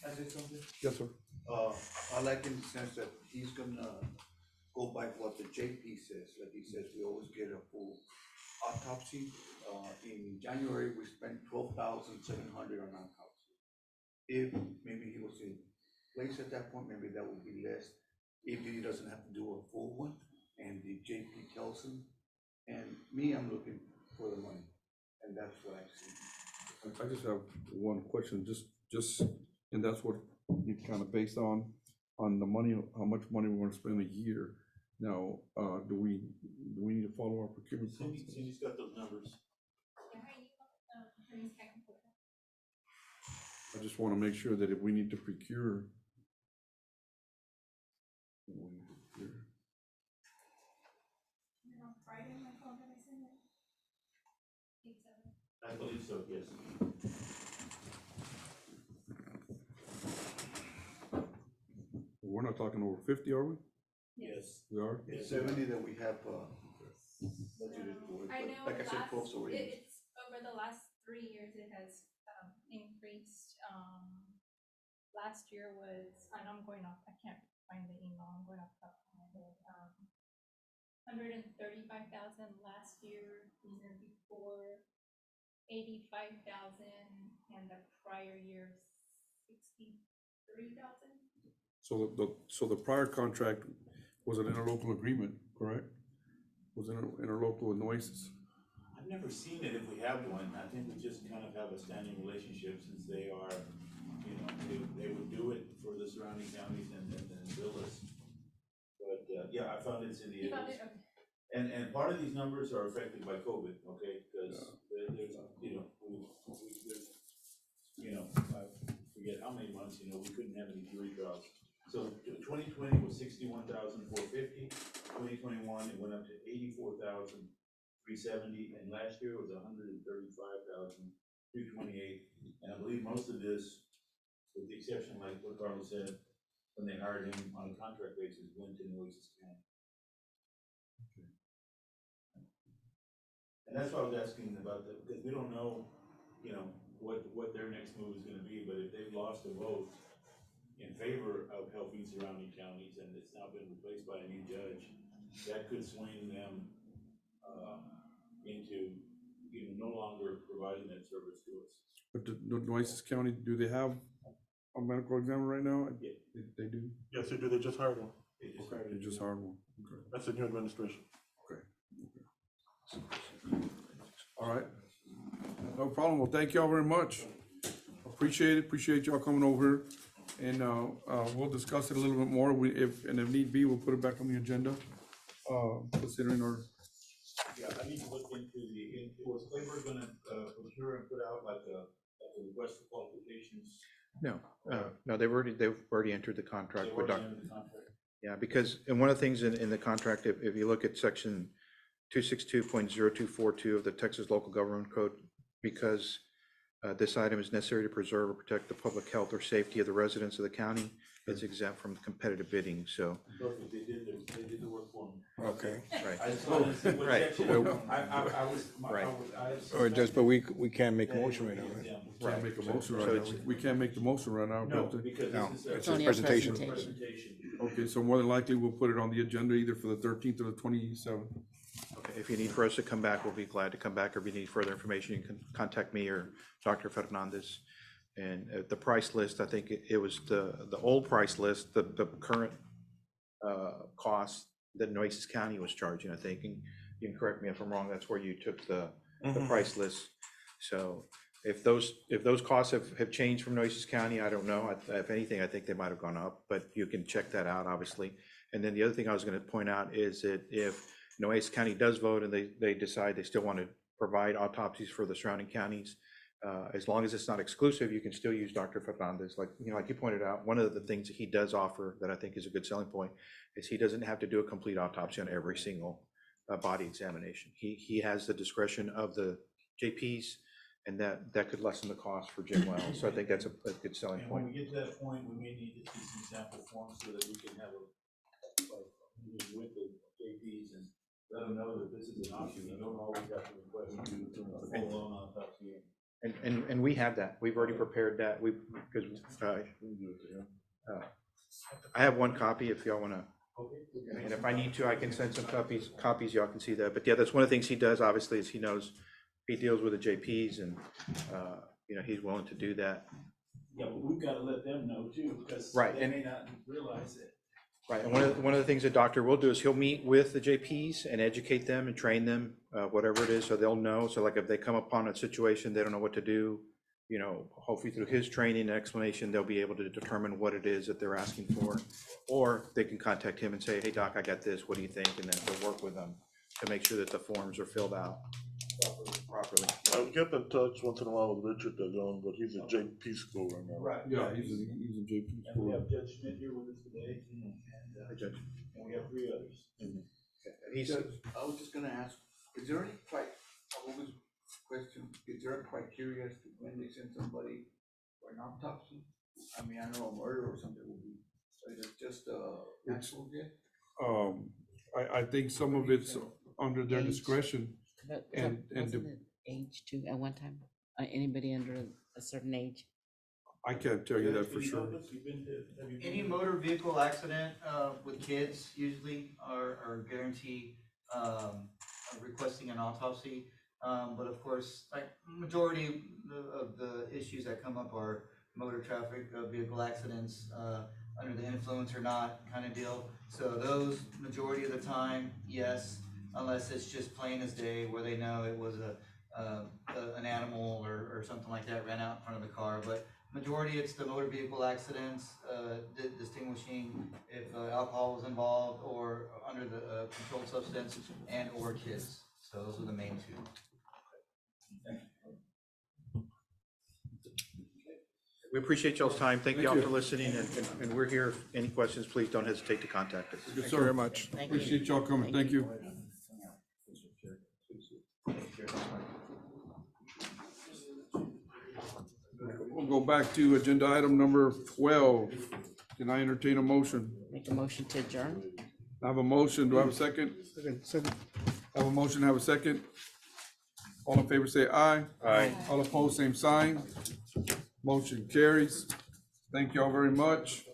I say something? Yes, sir. I like in the sense that he's gonna go by what the JP says, like he says, we always get a full autopsy. In January, we spent 12,700 on autopsy. If maybe he was in place at that point, maybe that would be less. If he doesn't have to do a full one, and the JP tells him, and me, I'm looking for the money, and that's what I see. I just have one question, just, and that's what you kind of based on the money, how much money we want to spend a year. Now, do we need to follow our procurement process? Cindy's got those numbers. I just want to make sure that if we need to procure. I believe so, yes. We're not talking over 50, are we? Yes. We are? It's 70 that we have budgeted for, I but know like I said, 12's already. it's over the last 3 years, it has increased. Last year was, and I'm going off, I can't find the email, I'm going off the top of my head. 135,000 last year, the year before 85,000, and the prior year 63,000. So the prior contract was an interlocal agreement, correct? Was an interlocal with Nueces? I've never seen it if we have one. I think we just kind of have a standing relationship since they are, they would do it for the surrounding counties and then bill us. But, yeah, I found it, Cindy. You found it? Okay. And part of these numbers are affected by COVID, okay? Because there's, there's, I forget how many months, we couldn't have any jury trials. So 2020 was 61,450. 2021, it went up to 84,370, and last year was 135,228. And I believe most of this, with the exception, like what Carlos said, when they hired him on a contract basis, went to Nueces County. And that's why I was asking about that, because we don't know, what their next move is gonna be, but if they've lost a vote in favor of helping surrounding counties, and it's now been replaced by a new judge, that could swing them into, no longer providing that service to us. But the Nueces County, do they have a medical examiner right now? Yeah. They do? Yes, they do. They just hired one. They just Okay, they just hired one. Okay. That's the new administration. Okay. All right. No problem. Well, thank y'all very much. Appreciate it. Appreciate y'all coming over. And we'll discuss it a little bit more. If need be, we'll put it back on the agenda. Considering our. Yeah, I need to look into was Claiborne gonna procure and put out like a request for qualifications? No, they've already entered the contract with Dr. The contract. Yeah, because, and one of the things in the contract, if you look at section 262.0242 of the Texas Local Government Code, because this item is necessary to preserve or protect the public health or safety of the residents of the county, it's exempt from competitive bidding, so. Perfect, they did the work for me. Okay. Right. I just wanted to see what Right. section, I was. Right. Or just, but we can't make a motion right now, right? Can't make a motion So right it's- now. We can't make the motion right now. No, but- because No, this is it's a a only a presentation. presentation. Okay, so more than likely, we'll put it on the agenda either for the 13th or the 27th. Okay, if you need for us to come back, we'll be glad to come back, or if you need further information, you can contact me or Dr. Fernandez. And the price list, I think it was the old price list, the current cost that Nueces County was charging, I think, and you can correct me if I'm wrong, that's where you took the the price list. So if those costs have changed from Nueces County, I don't know. If anything, I think they might have gone up, but you can check that out, obviously. And then the other thing I was going to point out is that if Nueces County does vote and they decide they still want to provide autopsies for the surrounding counties, as long as it's not exclusive, you can still use Dr. Fernandez. Like you pointed out, one of the things that he does offer that I think is a good selling point is he doesn't have to do a complete autopsy on every single body examination. He has the discretion of the JPs, and that could lessen the cost for Jim Wells. So I think that's a good selling And when point. we get to that point, we may need to see some sample forms so that we can have meeting with the JPs and let them know that this is an option. You don't always have to request a full-blown autopsy. And we have that. We've already prepared that. Because I have one copy if y'all want to. And if I need to, I can send some copies. Y'all can see that. But yeah, that's one of the things he does, obviously, is he deals with the JPs, and he's willing to do that. Yeah, but we've got to let them know too, because Right, they and- may not realize it. Right, and one of the things the doctor will do is he'll meet with the JPs and educate them and train them, whatever it is, so they'll know. So like if they come upon a situation, they don't know what to do, hopefully through his training and explanation, they'll be able to determine what it is that they're asking for. Or they can contact him and say, hey, doc, I got this, what do you think? And then they'll work with them to make sure that the forms are filled out properly. I've kept in touch once in a while with Richard Dagon, but he's at JP school right now. Right. Yeah, he's a JP And we school. have Judge Schmidt here with us today, and we have 3 others. I was just gonna ask, is there any, I've always questioned, is there a criteria as to when they send somebody for an autopsy? I mean, I know a murder or something would be, but is it just a natural death? I think some of it's under their Age. discretion. But And wasn't the- it age too at one time? Anybody under a certain age? I can't tell you that for Can you sure. help us? Have you been Any to- motor vehicle accident with kids usually are guarantee requesting an autopsy. But of course, like majority of the issues that come up are motor traffic vehicle accidents, under the influence or not kind of deal. So those majority of the time, yes, unless it's just plain as day where they know it was an animal or something like that ran out in front of the car. But majority it's the motor vehicle accidents, distinguishing if alcohol was involved or under the controlled substance and or kids. So those are the main two. We appreciate y'all's time. Thank y'all for listening, and we're here. If any questions, please don't hesitate to contact us. Yes, Thank you very sir. much. Thank you. Appreciate y'all coming. Thank you. We'll go back to agenda item number 12. Can I entertain a motion? Make a motion to adjourn? I have a motion. Do I have a second? Second. I have a motion, have a second. All in favor say aye. Aye. All opposed, same sign. Motion carries. Thank y'all very much.